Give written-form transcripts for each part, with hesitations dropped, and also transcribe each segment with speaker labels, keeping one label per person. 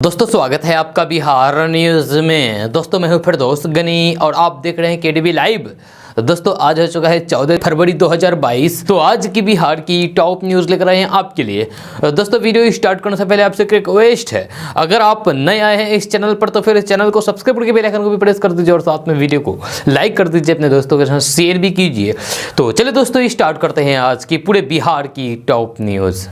Speaker 1: दोस्तों स्वागत है आपका बिहार न्यूज़ में। दोस्तों मैं हूं फिरदौस गनी और आप देख रहे हैं केडीबी लाइव। दोस्तों आज हो चुका है 14 फरवरी 2022। तो आज की बिहार की टॉप न्यूज़ लेकर आए हैं आपके लिए। दोस्तों वीडियो स्टार्ट करने से पहले आपसे एक रिक्वेस्ट है, अगर आप नए आए हैं इस चैनल पर तो फिर इस चैनल को सब्सक्राइब करके बेल आइकन को भी प्रेस कर दीजिए और साथ में वीडियो को लाइक कर दीजिए, अपने दोस्तों के साथ शेयर भी कीजिए। तो चलिए दोस्तों स्टार्ट करते हैं आज की पूरे बिहार की टॉप न्यूज़।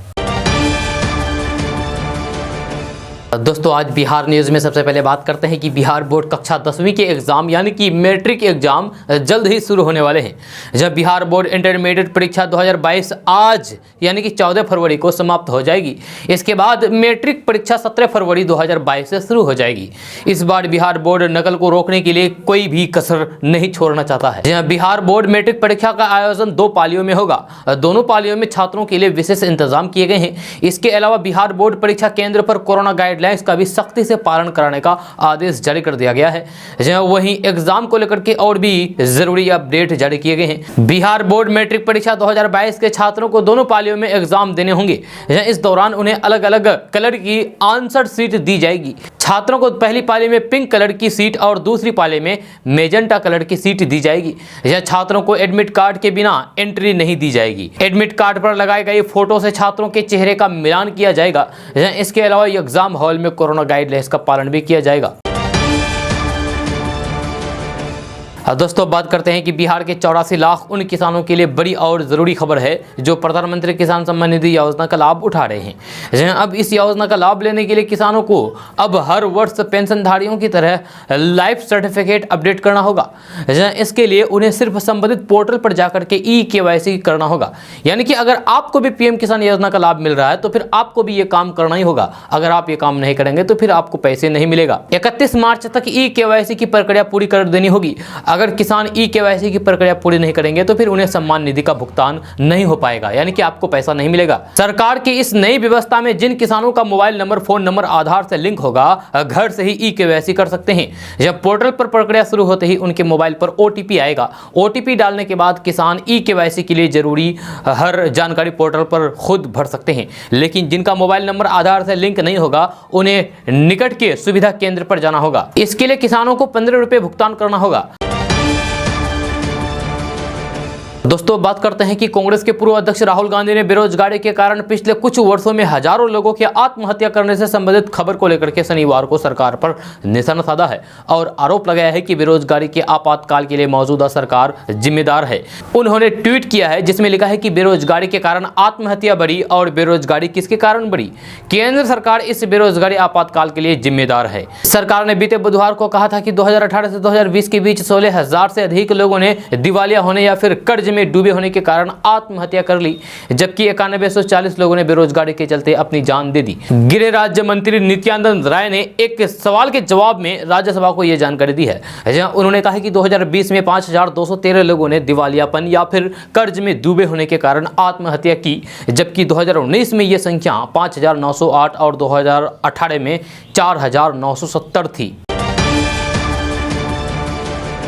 Speaker 1: दोस्तों आज बिहार न्यूज़ में सबसे पहले बात करते हैं कि बिहार बोर्ड कक्षा 10वीं के एग्ज़ाम यानी कि मैट्रिक एग्ज़ाम जल्द ही शुरू होने वाले हैं। जब बिहार बोर्ड इंटरमीडिएट परीक्षा 2022 आज यानी कि 14 फरवरी को समाप्त हो जाएगी। इसके बाद मैट्रिक परीक्षा 17 फरवरी 2022 से शुरू हो जाएगी। इस बार बिहार बोर्ड नकल को रोकने के लिए कोई भी कसर नहीं छोड़ना चाहता है। बिहार बोर्ड मैट्रिक परीक्षा का आयोजन 2 पालियों में होगा। दोनों पालियों में छात्रों के लिए विशेष इंतजाम किए गए हैं। इसके अलावा बिहार बोर्ड परीक्षा केंद्र पर कोरोना गाइडलाइंस का भी सख्ती से पालन कराने का आदेश जारी कर दिया गया है। वहीं एग्जाम को लेकर के और भी जरूरी अपडेट जारी किए गए हैं। बिहार बोर्ड मैट्रिक परीक्षा 2022 के छात्रों को दोनों पालियों में एग्जाम देने होंगे। इस दौरान उन्हें अलग अलग कलर की आंसर सीट दी जाएगी। छात्रों को पहली पाली में पिंक कलर की सीट और दूसरी पाली में मेजेंटा कलर की सीट दी जाएगी। छात्रों को एडमिट कार्ड के बिना एंट्री नहीं दी जाएगी। एडमिट कार्ड पर लगाए गए फोटो से छात्रों के चेहरे का मिलान किया जाएगा। इसके अलावा एग्जाम हॉल में कोरोना गाइडलाइंस का पालन भी किया जाएगा। दोस्तों बात करते हैं कि बिहार के 84 लाख उन किसानों के लिए बड़ी और ज़रूरी खबर है जो प्रधानमंत्री किसान सम्मान निधि योजना का लाभ उठा रहे हैं। अब इस योजना का लाभ लेने के लिए किसानों को अब हर वर्ष पेंशनधारियों की तरह लाइफ सर्टिफिकेट अपडेट करना होगा। इसके लिए उन्हें सिर्फ संबंधित पोर्टल पर जाकर के KYC करना होगा। यानी कि अगर आपको भी PM किसान योजना का लाभ मिल रहा है तो फिर आपको भी ये काम करना ही होगा। अगर आप ये काम नहीं करेंगे तो फिर आपको पैसे नहीं मिलेगा। 31 मार्च तक KYC की प्रक्रिया पूरी कर देनी होगी। अगर किसान KYC की प्रक्रिया पूरी नहीं करेंगे तो फिर उन्हें सम्मान निधि का भुगतान नहीं हो पाएगा, यानी कि आपको पैसा नहीं मिलेगा। सरकार की इस नई व्यवस्था में जिन किसानों का मोबाइल नंबर, फोन नंबर आधार से लिंक होगा घर से ही KYC कर सकते हैं। जब पोर्टल पर प्रक्रिया शुरू होते ही उनके मोबाइल पर OTP आएगा। OTP डालने के बाद किसान KYC के लिए जरूरी हर जानकारी पोर्टल पर खुद भर सकते हैं। लेकिन जिनका मोबाइल नंबर आधार से लिंक नहीं होगा उन्हें निकट के सुविधा केंद्र पर जाना होगा। इसके लिए किसानों को 15 रुपये भुगतान करना होगा। दोस्तों बात करते हैं कि कांग्रेस के पूर्व अध्यक्ष राहुल गांधी ने बेरोजगारी के कारण पिछले कुछ वर्षों में हजारों लोगों के आत्महत्या करने से संबंधित खबर को लेकर के शनिवार को सरकार पर निशाना साधा है और आरोप लगाया है कि बेरोजगारी के आपातकाल के लिए मौजूदा सरकार जिम्मेदार है। उन्होंने ट्वीट किया है जिसमें लिखा है कि बेरोजगारी के कारण आत्महत्या बढ़ी और बेरोजगारी किसके कारण बढ़ी? केंद्र सरकार इस बेरोजगारी आपातकाल के लिए जिम्मेदार है। सरकार ने बीते बुधवार को कहा था कि 2018 से 2020 के बीच 16,000 से अधिक लोगों ने दिवालिया होने या फिर कर्ज में डूबे होने के कारण आत्महत्या कर ली, जबकि 9140 लोगों ने बेरोजगारी के चलते अपनी जान दे दी। गृह राज्य मंत्री नित्यानंद राय ने एक सवाल के जवाब में राज्यसभा को यह जानकारी दी है। उन्होंने कहा कि 2020 में 5213 लोगों ने दिवालियापन या फिर कर्ज में डूबे होने के कारण आत्महत्या की, जबकि 2019 में यह संख्या 5908 और 2018 में 4970 थी।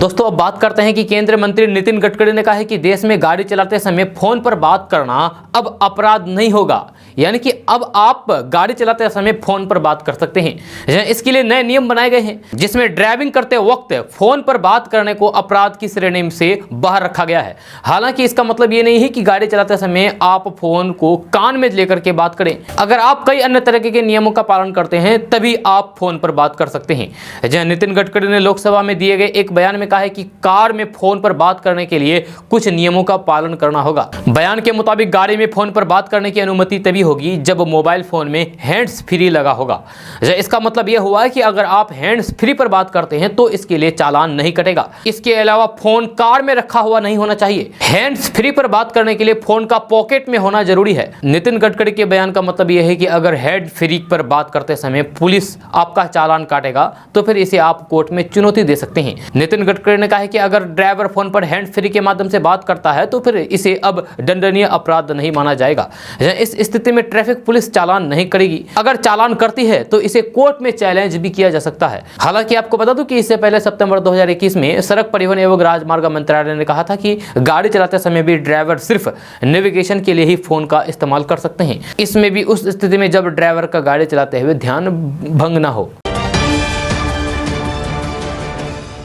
Speaker 1: दोस्तों अब बात करते हैं कि केंद्रीय मंत्री नितिन गडकरी ने कहा है कि देश में गाड़ी चलाते समय फोन पर बात करना अब अपराध नहीं होगा। यानी कि अब आप गाड़ी चलाते समय फोन पर बात कर सकते हैं। इसके लिए नए नियम बनाए गए हैं जिसमें ड्राइविंग करते वक्त फोन पर बात करने को अपराध की श्रेणी से बाहर रखा गया है। हालांकि इसका मतलब ये नहीं है कि गाड़ी चलाते समय आप फोन को कान में लेकर के बात करें। अगर आप कई अन्य तरह के नियमों का पालन करते हैं तभी आप फोन पर बात कर सकते हैं। नितिन गडकरी ने लोकसभा में दिए गए एक बयान में कहा है कि कार में फोन पर बात करने के लिए कुछ नियमों का पालन करना होगा। बयान के मुताबिक गाड़ी में फोन पर बात करने की अनुमति तभी होगी जब मोबाइल फोन में हैंड्स फ्री लगा होगा। इसका मतलब यह हुआ है कि अगर आप हैंड्स फ्री पर बात करते हैं तो इसके लिए चालान नहीं कटेगा। इसके अलावा फोन कार में रखा हुआ नहीं होना चाहिए। हैंड्स फ्री पर बात करने के लिए फोन का पॉकेट में होना जरूरी है। नितिन गडकरी के बयान का मतलब यह है कि अगर हैंड फ्री पर बात करते समय पुलिस आपका चालान काटेगा तो फिर इसे आप कोर्ट में चुनौती दे सकते हैं। नितिन गडकरी ने कहा है कि अगर ड्राइवर फोन पर हैंड फ्री के माध्यम से बात करता है तो फिर इसे अब दंडनीय अपराध नहीं माना जाएगा। इस स्थिति में में ट्रैफिक पुलिस चालान नहीं करेगी। अगर चालान करती है तो इसे कोर्ट में चैलेंज भी किया जा सकता है। हालांकि आपको बता दूं कि इससे पहले सितंबर 2021 में सड़क परिवहन एवं राजमार्ग मंत्रालय ने कहा था कि गाड़ी चलाते समय भी ड्राइवर सिर्फ नेविगेशन के लिए ही फोन का इस्तेमाल कर सकते हैं, इसमें भी उस स्थिति में जब ड्राइवर का गाड़ी चलाते हुए ध्यान भंग न हो।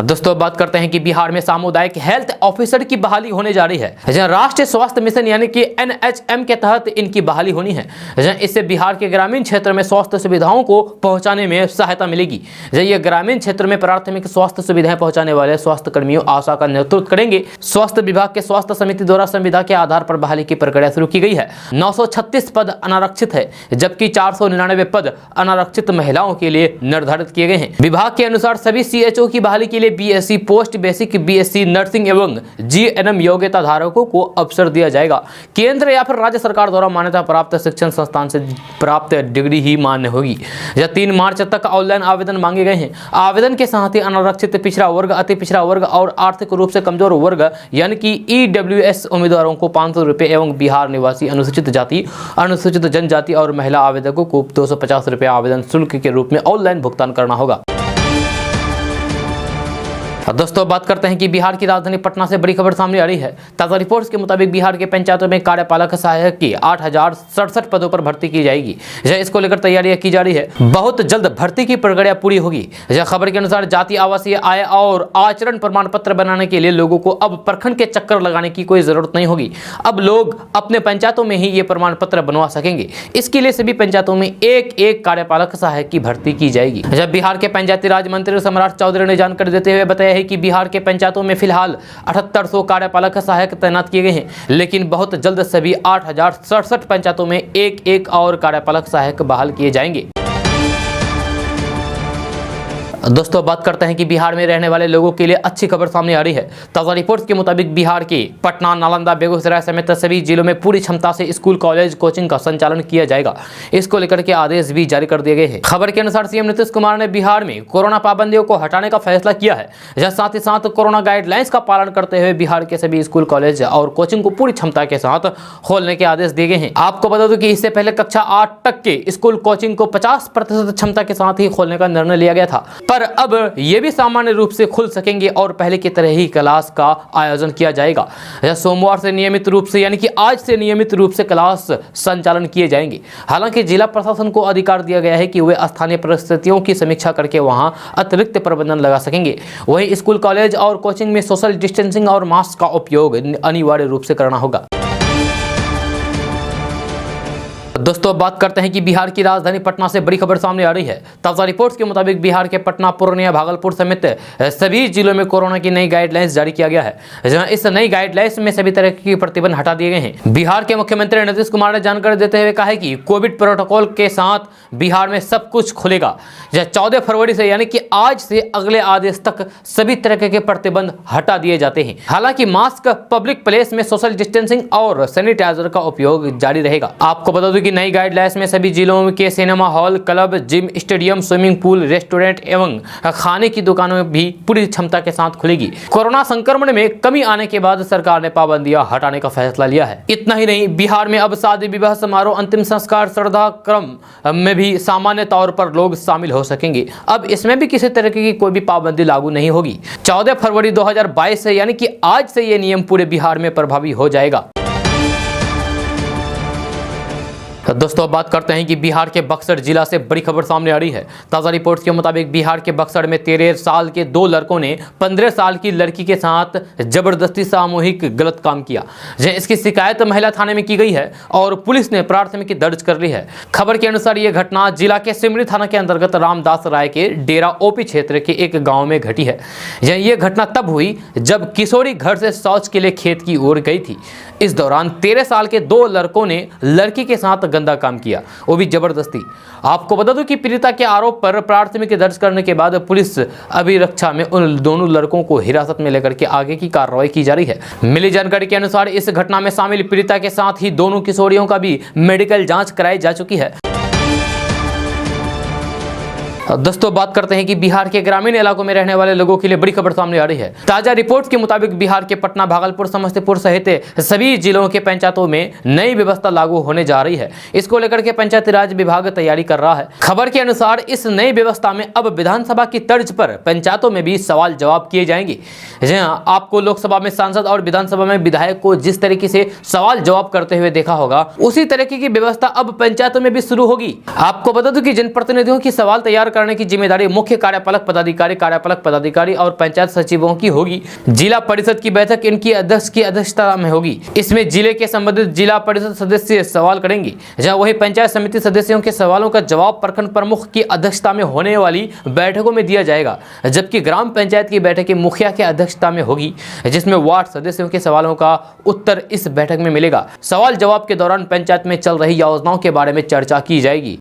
Speaker 1: दोस्तों बात करते हैं कि बिहार में सामुदायिक हेल्थ ऑफिसर की बहाली होने जा रही है, जहां राष्ट्रीय स्वास्थ्य मिशन यानी कि NHM के तहत इनकी बहाली होनी है, जहां इससे बिहार के ग्रामीण क्षेत्र में स्वास्थ्य सुविधाओं को पहुंचाने में सहायता मिलेगी। जहां ये ग्रामीण क्षेत्र में प्राथमिक स्वास्थ्य सुविधाएं पहुंचाने वाले स्वास्थ्य कर्मियों आशा का नेतृत्व करेंगे। स्वास्थ्य विभाग के स्वास्थ्य समिति द्वारा संविदा के आधार पर बहाली की प्रक्रिया शुरू की गई है। 936 पद अनारक्षित है, जबकि 499 पद अनारक्षित महिलाओं के लिए निर्धारित किए गए हैं। विभाग के अनुसार सभी CHO की बहाली के लिए BSc post basic, BSc nursing एवं GNM योग्यता धारकों को अवसर दिया जाएगा। केंद्र या फिर राज्य सरकार द्वारा मान्यता प्राप्त शिक्षण संस्थान से प्राप्त डिग्री ही मान्य होगी। यह 3 मार्च तक ऑनलाइन आवेदन मांगे गए हैं। आवेदन के साथ ही अनारक्षित, पिछड़ा वर्ग, अति पिछड़ा वर्ग और आर्थिक रूप से कमजोर वर्ग यानी कि EWS उम्मीदवारों को 500 रुपये एवं बिहार निवासी अनुसूचित जाति, अनुसूचित जनजाति और महिला आवेदकों को 250 रुपये आवेदन शुल्क के रूप में ऑनलाइन भुगतान करना होगा। दोस्तों बात करते हैं कि बिहार की राजधानी पटना से बड़ी खबर सामने आ रही है। ताजा रिपोर्ट्स के मुताबिक बिहार के पंचायतों में कार्यपालक सहायक की 8067 पदों पर भर्ती की जाएगी। इसको लेकर तैयारियां की जा रही है। बहुत जल्द भर्ती की प्रक्रिया पूरी होगी। खबर के अनुसार जाति, आवासीय, आय और आचरण प्रमाण पत्र बनाने के लिए लोगों को अब प्रखंड के चक्कर लगाने की कोई जरूरत नहीं होगी। अब लोग अपने पंचायतों में ही ये प्रमाण पत्र बनवा सकेंगे। इसके लिए सभी पंचायतों में एक कार्यपालक सहायक की भर्ती की जाएगी। जब बिहार के पंचायती राज मंत्री सम्राट चौधरी ने जानकारी देते हुए बताया है कि बिहार के पंचायतों में फिलहाल 7800 कार्यपालक सहायक तैनात किए गए हैं, लेकिन बहुत जल्द सभी 8067 पंचायतों में एक और कार्यपालक सहायक बहाल किए जाएंगे। दोस्तों बात करते हैं कि बिहार में रहने वाले लोगों के लिए अच्छी खबर सामने आ रही है। ताजा रिपोर्ट्स के मुताबिक बिहार के पटना, नालंदा, बेगूसराय समेत सभी जिलों में पूरी क्षमता से स्कूल, कॉलेज, कोचिंग का संचालन किया जाएगा। इसको लेकर के आदेश भी जारी कर दिए गए हैं। खबर के अनुसार CM नीतीश कुमार ने बिहार में कोरोना पाबंदियों को हटाने का फैसला किया है। साथ ही साथ कोरोना गाइडलाइंस का पालन करते हुए बिहार के सभी स्कूल, कॉलेज और कोचिंग को पूरी क्षमता के साथ खोलने के आदेश दिए गए हैं। आपको बता दूं कि इससे पहले कक्षा 8 तक के स्कूल, कोचिंग को 50% क्षमता के साथ ही खोलने का निर्णय लिया गया था, पर अब ये भी सामान्य रूप से खुल सकेंगे और पहले की तरह ही क्लास का आयोजन किया जाएगा। सोमवार से नियमित रूप से यानी कि आज से नियमित रूप से क्लास संचालन किए जाएंगे। हालांकि जिला प्रशासन को अधिकार दिया गया है कि वे स्थानीय परिस्थितियों की समीक्षा करके वहां अतिरिक्त प्रबंधन लगा सकेंगे। वहीं स्कूल, कॉलेज और कोचिंग में सोशल डिस्टेंसिंग और मास्क का उपयोग अनिवार्य रूप से करना होगा। दोस्तों बात करते हैं कि बिहार की राजधानी पटना से बड़ी खबर सामने आ रही है। ताजा रिपोर्ट्स के मुताबिक बिहार के पटना, पूर्णिया, भागलपुर समेत सभी जिलों में कोरोना की नई गाइडलाइंस जारी किया गया है। जहां इस नई गाइडलाइंस में सभी तरह की प्रतिबंध हटा दिए गए हैं। बिहार के मुख्यमंत्री नीतीश कुमार ने जानकारी देते हुए कहा है कि कोविड प्रोटोकॉल के साथ बिहार में सब कुछ खुलेगा। 14 फरवरी से यानी कि आज से अगले आदेश तक सभी तरह के प्रतिबंध हटा दिए जाते हैं। हालांकि मास्क, पब्लिक प्लेस में सोशल डिस्टेंसिंग और सैनिटाइजर का उपयोग जारी रहेगा। आपको बता दूं कि नई गाइडलाइंस में सभी जिलों के cinema hall, club, gym, stadium, swimming pool, restaurant एवं खाने की दुकानें भी पूरी क्षमता के साथ खुलेगी। कोरोना संक्रमण में कमी आने के बाद सरकार ने पाबंदियां हटाने का फैसला लिया है। इतना ही नहीं, बिहार में अब शादी, विवाह समारोह, अंतिम संस्कार, श्रद्धा क्रम में भी सामान्य तौर पर लोग शामिल हो सकेंगे। अब इसमें भी किसी तरह की कोई भी पाबंदी लागू नहीं होगी। 14 फरवरी 2022 से यानी कि आज से ये नियम पूरे बिहार में प्रभावी हो जाएगा। दोस्तों बात करते हैं कि बिहार के बक्सर जिला से बड़ी खबर सामने आ रही है। ताजा रिपोर्ट्स के मुताबिक बिहार के बक्सर में 13 साल के 2 लड़कों ने 15 साल की लड़की के साथ जबरदस्ती सामूहिक गलत काम किया। इसकी शिकायत महिला थाने में की गई है और पुलिस ने प्राथमिकी दर्ज कर ली है। खबर के अनुसार यह घटना जिला के सिमरी थाना के अंतर्गत रामदास राय के डेरा OP क्षेत्र के एक गाँव में घटी है। यह घटना तब हुई जब किशोरी घर से शौच के लिए खेत की ओर गई थी। इस दौरान 13 साल के 2 लड़कों ने लड़की के साथ गंदा काम किया, वो भी जबरदस्ती। आपको बता दूं कि पीड़िता के आरोप पर प्राथमिकी दर्ज करने के बाद पुलिस अभिरक्षा में उन दोनों लड़कों को हिरासत में लेकर के आगे की कार्रवाई की जा रही है। मिली जानकारी के अनुसार इस घटना में शामिल पीड़िता के साथ ही दोनों किशोरियों का भी मेडिकल जांच कराई जा चुकी है। दोस्तों बात करते हैं कि बिहार के ग्रामीण इलाकों में रहने वाले लोगों के लिए बड़ी खबर सामने आ रही है। ताजा रिपोर्ट्स के मुताबिक बिहार के पटना, भागलपुर, समस्तीपुर सहित सभी जिलों के पंचायतों में नई व्यवस्था लागू होने जा रही है। इसको लेकर के पंचायती राज विभाग तैयारी कर रहा है। खबर के अनुसार इस नई व्यवस्था में अब विधानसभा की तर्ज पर पंचायतों में भी सवाल जवाब किए जाएंगे। जी हाँ, आपको लोकसभा में सांसद और विधानसभा में विधायक को जिस तरीके से सवाल जवाब करते हुए देखा होगा, उसी तरीके की व्यवस्था अब पंचायतों में भी शुरू होगी। आपको बता दूं कि जनप्रतिनिधियों की सवाल तैयार करने की जिम्मेदारी मुख्य कार्यपालक पदाधिकारी और पंचायत सचिवों की होगी। जिला परिषद की बैठक इनकी अध्यक्ष की अध्यक्षता में होगी। इसमें जिले के संबंधित जिला परिषद सदस्य सवाल करेंगे, जहां वही पंचायत समिति सदस्यों के सवालों का जवाब प्रखंड प्रमुख की अध्यक्षता में होने वाली बैठकों में दिया जाएगा। जबकि ग्राम पंचायत की बैठक मुखिया की अध्यक्षता में होगी, जिसमें वार्ड सदस्यों के सवालों का उत्तर इस बैठक में मिलेगा। सवाल जवाब के दौरान पंचायत में चल रही योजनाओं के बारे में चर्चा की जाएगी।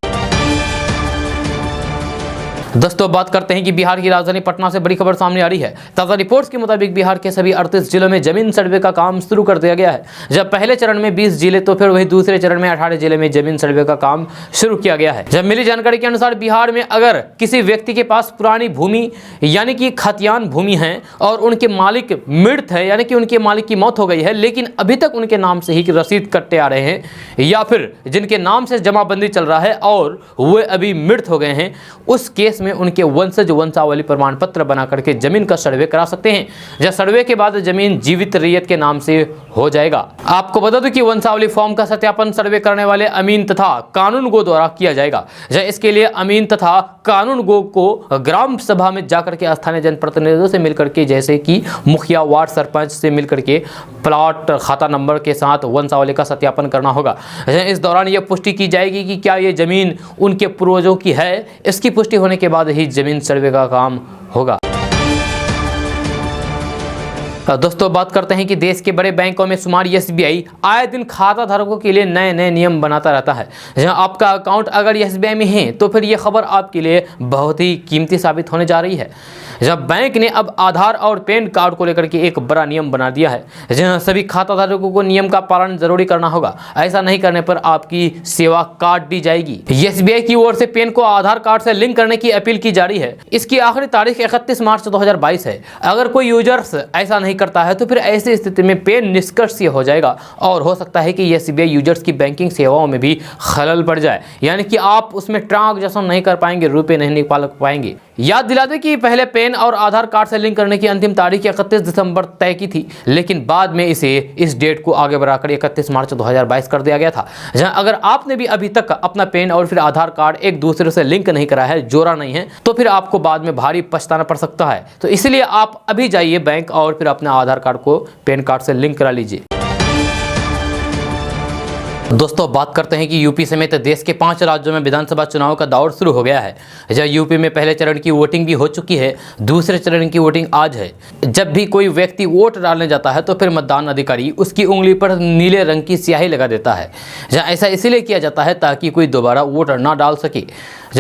Speaker 1: दोस्तों बात करते हैं कि बिहार की राजधानी पटना से बड़ी खबर सामने आ रही है। ताज़ा रिपोर्ट्स के मुताबिक बिहार के सभी 38 जिलों में जमीन सर्वे का काम शुरू कर दिया गया है। जब पहले चरण में 20 जिले तो फिर वही दूसरे चरण में 18 जिले में जमीन सर्वे का काम शुरू किया गया है। जब मिली जानकारी के अनुसार बिहार में अगर किसी व्यक्ति के पास पुरानी भूमि यानी कि खतियान भूमि है और उनके मालिक मृत है, यानी कि उनके मालिक की मौत हो गई है, लेकिन अभी तक उनके नाम से ही रसीद कटते आ रहे हैं, या फिर जिनके नाम से जमाबंदी चल रहा है और वे अभी मृत हो गए हैं, उस केस में उनके वंशज वंशावली प्रमाण पत्र बना करके जमीन का सर्वे करा सकते हैं। जब सर्वे के बाद जमीन जीवित रैयत के नाम से हो जाएगा। आपको बता दूं कि वंशावली फॉर्म का सत्यापन सर्वे करने वाले अमीन तथा कानून गो द्वारा किया जाएगा। इसके लिए अमीन तथा कानून गो को ग्राम सभा में जाकर के स्थानीय जनप्रतिनिधियों से मिलकर के, जैसे कि मुखिया, वार्ड सरपंच से मिलकर के प्लॉट खाता नंबर के साथ वंशावली का सत्यापन करना होगा। इस दौरान यह पुष्टि की जाएगी कि क्या ये जमीन उनके पूर्वजों की है। इसकी पुष्टि होने के बाद ही जमीन सर्वे का काम होगा। दोस्तों बात करते हैं कि देश के बड़े बैंकों में शुमार एसबीआई आए दिन खाता धारकों के लिए नए नए नियम बनाता रहता है। जहां आपका अकाउंट अगर एसबीआई में है तो फिर यह खबर आपके लिए बहुत ही कीमती साबित होने जा रही है। जब बैंक ने अब आधार और पैन कार्ड को लेकर के एक बड़ा नियम बना दिया है, जहां सभी खाता धारकों को नियम का पालन जरूरी करना होगा। ऐसा नहीं करने पर आपकी सेवा काट दी जाएगी। एसबीआई की ओर से पैन को आधार कार्ड से लिंक करने की अपील की जा रही है। इसकी आखिरी तारीख 31 मार्च 2022 है। अगर कोई यूजर्स ऐसा नहीं करता है तो फिर ऐसी स्थिति में पैन निष्कर्षीय हो जाएगा और हो सकता है कि एसबीआई यूजर्स की बैंकिंग सेवाओं में भी खलल पड़ जाए, यानी कि आप उसमें ट्रांजैक्शन नहीं कर पाएंगे, रुपए नहीं निकाल पाएंगे। याद दिला दें कि पहले पैन और आधार कार्ड से लिंक करने की अंतिम तारीख 31 दिसंबर तय की थी, लेकिन बाद में इसे इस डेट को आगे बढ़ाकर 31 मार्च 2022 कर दिया गया था। जहां अगर आपने भी अभी तक अपना पैन और फिर आधार कार्ड एक दूसरे से लिंक नहीं करा है, जोड़ा नहीं है, तो फिर आपको बाद में भारी पछताना पड़ सकता है। तो इसलिए आप अभी जाइए बैंक और फिर अपना आधार कार्ड को पैन कार्ड से लिंक करा लीजिए। दोस्तों बात करते हैं कि यूपी समेत देश के 5 राज्यों में विधानसभा चुनाव का दौर शुरू हो गया है। जब यूपी में पहले चरण की वोटिंग भी हो चुकी है, दूसरे चरण की वोटिंग आज है। जब भी कोई व्यक्ति वोट डालने जाता है तो फिर मतदान अधिकारी उसकी उंगली पर नीले रंग की स्याही लगा देता है। जहाँ ऐसा इसलिए किया जाता है ताकि कोई दोबारा वोट ना डाल सके।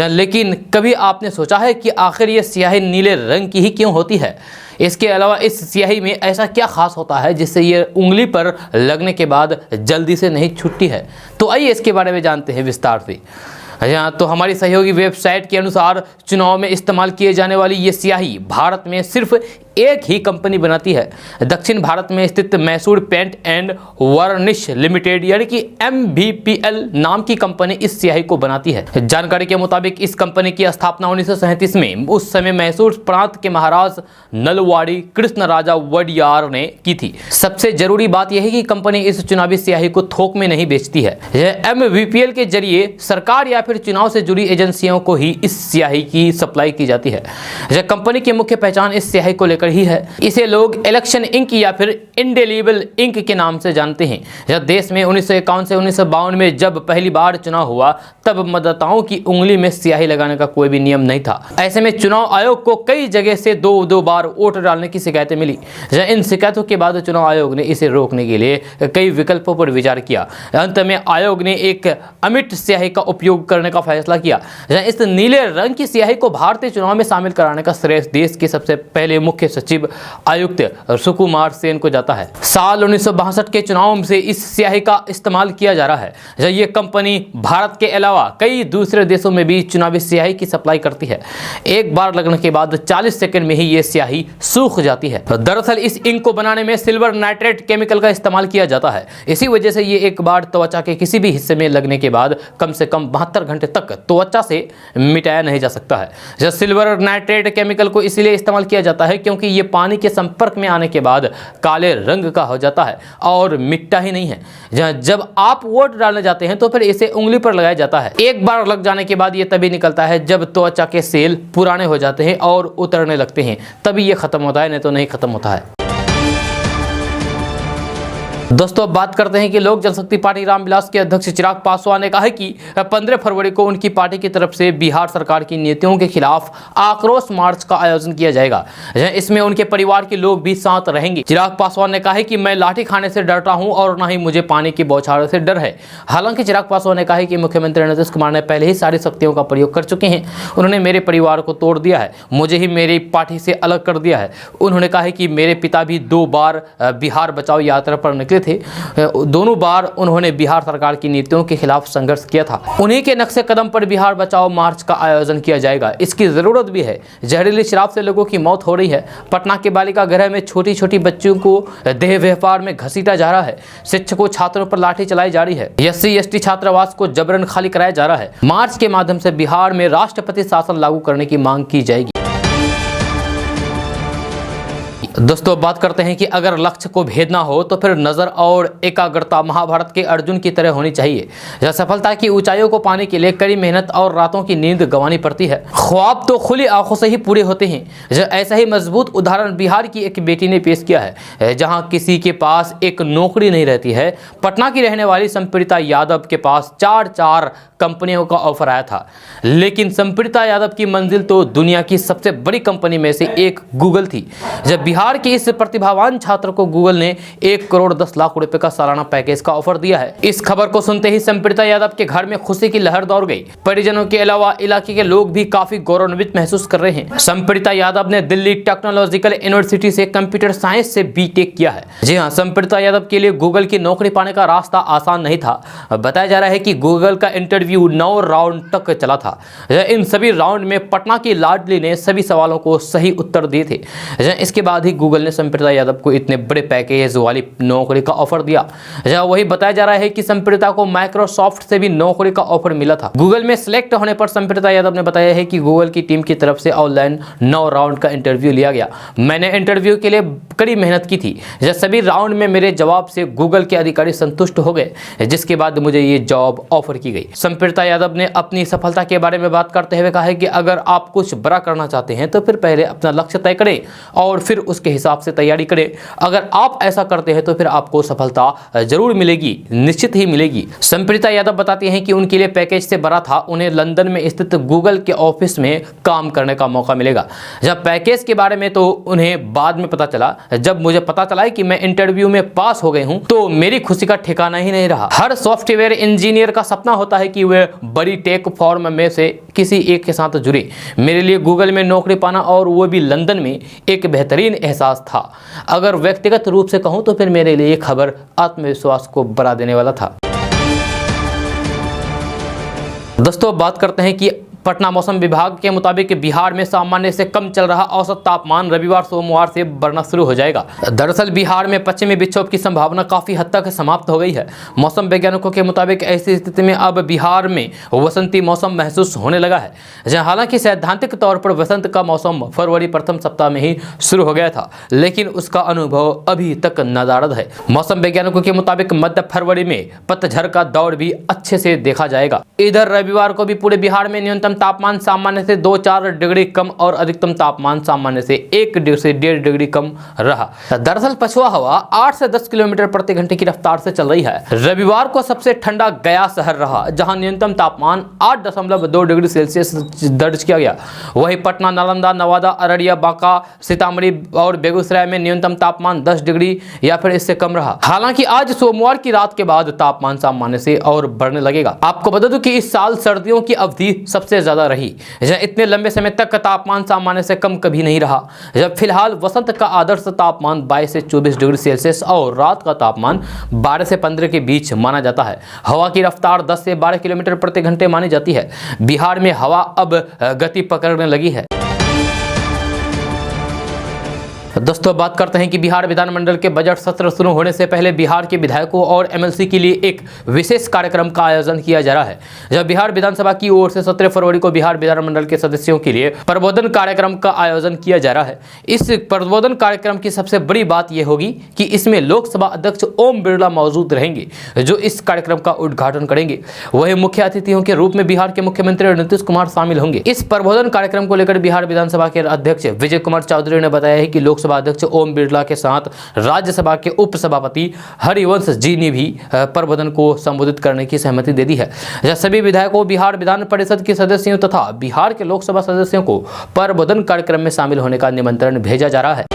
Speaker 1: लेकिन कभी आपने सोचा है कि आखिर ये स्याही नीले रंग की ही क्यों होती है? इसके अलावा इस स्याही में ऐसा क्या खास होता है जिससे ये उंगली पर लगने के बाद जल्दी से नहीं छूटती है? तो आइए इसके बारे में जानते हैं विस्तार से। तो हमारी सहयोगी वेबसाइट के अनुसार चुनाव में इस्तेमाल किए जाने वाली ये स्याही भारत में सिर्फ एक ही कंपनी बनाती है। दक्षिण भारत में स्थित Mysore paint and varnish limited यानी कि MVPL नाम की कंपनी इस स्याही को बनाती है। जानकारी के मुताबिक इस कंपनी की स्थापना 1937 में उस समय मैसूर प्रांत के महाराज नलवाड़ी कृष्ण राजा वडियार ने की थी। सबसे जरूरी बात यह है कि कंपनी इस चुनावी स्याही को थोक में नहीं बेचती है। यह MVPL के जरिए सरकार या फिर चुनाव से जुड़ी एजेंसियों को ही इस स्याही की सप्लाई की जाती है। यह कंपनी की मुख्य पहचान इस स्याही को ही है। इसे लोग इलेक्शन इंक या फिर इंडेलिबल इंक के नाम से जानते हैं। जब देश में 1951 से 1952 में जब पहली बार चुनाव हुआ तब मतदाताओं की उंगली में स्याही लगाने का कोई भी नियम नहीं था। ऐसे में चुनाव आयोग को कई जगह से दो बार वोट डालने की शिकायतें मिली। इन शिकायतों के बाद चुनाव आयोग ने इसे रोकने के लिए कई विकल्पों पर विचार किया। अंत में आयोग ने एक अमिट स्याही का उपयोग करने का फैसला किया। इस नीले रंग की स्याही को भारतीय चुनाव में शामिल कराने का श्रेय देश के सबसे पहले मुख्य सचिव आयुक्त सुकुमार सेन को जाता है। साल 1962 के चुनाव से इस स्याही का इस्तेमाल किया जा रहा है। ये कंपनी भारत के अलावा कई दूसरे देशों में भी चुनावी स्याही की सप्लाई करती है। एक बार लगने के बाद 40 सेकंड में ही ये स्याही सूख जाती है। दरअसल इस इंक को बनाने में सिल्वर नाइट्रेट केमिकल का इस्तेमाल किया जाता है। इसी वजह से ये एक बार त्वचा के किसी भी हिस्से में लगने के बाद कम से कम 72 घंटे तक त्वचा से मिटाया नहीं जा सकता है। सिल्वर नाइट्रेट केमिकल को इसलिए इस्तेमाल किया जाता है क्योंकि ये पानी के संपर्क में आने के बाद काले रंग का हो जाता है और मिटता ही नहीं है। जब आप वोट डालने जाते हैं तो फिर इसे उंगली पर लगाया जाता है। एक बार लग जाने के बाद ये तभी निकलता है जब त्वचा के सेल पुराने हो जाते हैं और उतरने लगते हैं, तभी ये खत्म होता है, नहीं तो नहीं खत्म होता है। दोस्तों अब बात करते हैं कि लोक जनशक्ति पार्टी रामविलास के अध्यक्ष चिराग पासवान ने कहा है कि 15 फरवरी को उनकी पार्टी की तरफ से बिहार सरकार की नीतियों के खिलाफ आक्रोश मार्च का आयोजन किया जाएगा। इसमें उनके परिवार के लोग भी साथ रहेंगे। चिराग पासवान ने कहा है कि मैं लाठी खाने से डरता हूं और न ही मुझे पानी की बौछार से डर है। हालांकि चिराग पासवान ने कहा है कि मुख्यमंत्री नीतीश कुमार ने पहले ही सारी शक्तियों का प्रयोग कर चुके हैं। उन्होंने मेरे परिवार को तोड़ दिया है, मुझे ही मेरी पार्टी से अलग कर दिया है। उन्होंने कहा है कि मेरे पिता भी 2 बार बिहार बचाओ यात्रा पर निकले थे। दोनों बार उन्होंने बिहार सरकार की नीतियों के खिलाफ संघर्ष किया था। उन्हीं के नक्शे कदम पर बिहार बचाओ मार्च का आयोजन किया जाएगा। इसकी जरूरत भी है। जहरीली शराब से लोगों की मौत हो रही है। पटना के बालिका गृह में छोटी छोटी बच्चियों को देह व्यापार में घसीटा जा रहा है। शिक्षकों छात्रों पर लाठी चलाई जा रही है। SC/ST छात्रावास को जबरन खाली कराया जा रहा है। मार्च के माध्यम से बिहार में राष्ट्रपति शासन लागू करने की मांग की जाएगी। दोस्तों बात करते हैं कि अगर लक्ष्य को भेदना हो तो फिर नजर और एकाग्रता महाभारत के अर्जुन की तरह होनी चाहिए। सफलता की ऊंचाइयों को पाने के लिए कड़ी मेहनत और रातों की नींद गंवानी पड़ती है। ख्वाब तो खुली आंखों से ही पूरे होते हैं। ऐसा ही मजबूत उदाहरण बिहार की एक बेटी ने पेश किया है, जहां किसी के पास एक नौकरी नहीं रहती है। पटना की रहने वाली संप्रीता यादव के पास 4 कंपनियों का ऑफर आया था, लेकिन संप्रीता यादव की मंजिल तो दुनिया की सबसे बड़ी कंपनी में से एक गूगल थी। जब बिहार के इस प्रतिभावान छात्र को गूगल ने 1 करोड़ 10 लाख रुपए का सालाना पैकेज का ऑफर दिया है। इस खबर को सुनते ही संप्रीता यादव के घर में खुशी की लहर दौड़ गई। परिजनों के अलावा इलाके के लोग भी काफी गौरवान्वित महसूस कर रहे हैं। संप्रीता यादव ने दिल्ली टेक्नोलॉजिकल यूनिवर्सिटी से कंप्यूटर साइंस से BTech किया है। जी हाँ, संप्रीता यादव के लिए गूगल की नौकरी पाने का रास्ता आसान नहीं था। बताया जा रहा है कि गूगल का इंटरव्यू 9 राउंड तक चला था। इन सभी राउंड में पटना की लाडली ने सभी सवालों को सही उत्तर दिए थे। इसके बाद ही गूगल ने संप्रीता यादव को इतने बड़े पैकेज वाली नौकरी का ऑफर दिया। वही बताया जा रहा है कि संप्रीता को माइक्रोसॉफ्ट से भी नौकरी का ऑफर मिला था। गूगल में सिलेक्ट होने पर संप्रीता यादव ने बताया है कि गूगल की टीम की तरफ से ऑनलाइन 9 राउंड का इंटरव्यू लिया गया। मैंने इंटरव्यू के लिए कड़ी मेहनत की थी। सभी राउंड में मेरे जवाब से गूगल के अधिकारी संतुष्ट हो गए, जिसके बाद मुझे ये जॉब ऑफर की गई। संप्रीता यादव ने अपनी सफलता के बारे में बात करते हुए कहा है कि अगर आप कुछ बड़ा करना चाहते हैं तो फिर पहले अपना लक्ष्य तय करें और फिर उसके हिसाब से तैयारी करें। अगर आप ऐसा करते हैं तो फिर आपको सफलता जरूर मिलेगी, निश्चित ही मिलेगी। संप्रीता यादव बताती हैं कि उनके लिए पैकेज से बड़ा था, उन्हें लंदन में स्थित गूगल के ऑफिस में काम करने का मौका मिलेगा। जब पैकेज के बारे में तो उन्हें बाद में पता चला। जब मुझे पता चला कि मैं इंटरव्यू में पास हो गई हूं तो मेरी खुशी का ठिकाना ही नहीं रहा। हर सॉफ्टवेयर इंजीनियर का सपना होता है कि वे बड़ी टेक फॉर्म में से किसी एक के साथ जुड़े। मेरे लिए गूगल में नौकरी पाना और वो भी लंदन में एक बेहतरीन एहसास था। अगर व्यक्तिगत रूप से कहूं तो फिर मेरे लिए ये खबर आत्मविश्वास को बढ़ा देने वाला था। दोस्तों बात करते हैं कि पटना मौसम विभाग के मुताबिक बिहार में सामान्य से कम चल रहा औसत तापमान रविवार सोमवार से बढ़ना शुरू हो जाएगा। दरअसल बिहार में पश्चिमी विक्षोभ की संभावना काफी हद तक समाप्त हो गई है। मौसम वैज्ञानिकों के मुताबिक ऐसी स्थिति में अब बिहार में वसंती मौसम महसूस होने लगा है। हालांकि सैद्धांतिक तौर पर वसंत का मौसम फरवरी प्रथम सप्ताह में ही शुरू हो गया था, लेकिन उसका अनुभव अभी तक नदारद है। मौसम वैज्ञानिकों के मुताबिक मध्य फरवरी में पतझड़ का दौर भी अच्छे से देखा जाएगा। इधर रविवार को भी पूरे बिहार में न्यूनतम तापमान सामान्य से 2-4 डिग्री कम और अधिकतम तापमान सामान्य से 1 से 1.5 डिग्री कम रहा। दरअसल पछुआ हवा 8 से 10 किलोमीटर प्रति घंटे की रफ्तार से चल रही है। रविवार को सबसे ठंडा गया शहर रहा, जहां न्यूनतम तापमान 8.2 डिग्री सेल्सियस दर्ज किया गया। वहीं पटना, नालंदा, नवादा, अररिया, बांका, सीतामढ़ी और बेगूसराय में न्यूनतम तापमान 10 डिग्री या फिर इससे कम रहा। हालांकि आज सोमवार की रात के बाद तापमान सामान्य से और बढ़ने लगेगा। आपको बता दूं कि इस साल सर्दियों की अवधि सबसे ज़्यादा रही, जहाँ इतने लंबे समय तक तापमान सामान्य से कम कभी नहीं रहा। जब फिलहाल वसंत का आदर्श तापमान 22 से 24 डिग्री सेल्सियस और रात का तापमान 12 से 15 के बीच माना जाता है। हवा की रफ्तार 10 से 12 किलोमीटर प्रति घंटे मानी जाती है। बिहार में हवा अब गति पकड़ने लगी है। दोस्तों बात करते हैं कि बिहार विधानमंडल के बजट सत्र शुरू होने से पहले बिहार के विधायकों और एमएलसी के लिए एक विशेष कार्यक्रम का आयोजन किया जा रहा है। जब बिहार विधानसभा की ओर से 17 फरवरी को बिहार विधानमंडल के सदस्यों के लिए प्रबोधन कार्यक्रम का आयोजन किया जा रहा है। इस प्रबोधन कार्यक्रम की सबसे बड़ी बात यह होगी कि इसमें लोकसभा अध्यक्ष ओम बिरला मौजूद रहेंगे, जो इस कार्यक्रम का उद्घाटन करेंगे। वहीं मुख्य अतिथियों के रूप में बिहार के मुख्यमंत्री नीतीश कुमार शामिल होंगे। इस प्रबोधन कार्यक्रम को लेकर बिहार विधानसभा के अध्यक्ष विजय कुमार चौधरी ने बताया है कि लोकसभा अध्यक्ष ओम बिरला के साथ राज्यसभा के उपसभापति हरिवंश जी ने भी प्रबोधन को संबोधित करने की सहमति दे दी है। जहां सभी विधायकों, बिहार विधान परिषद के सदस्यों तथा बिहार के लोकसभा सदस्यों को प्रबोधन कार्यक्रम में शामिल होने का निमंत्रण भेजा जा रहा है।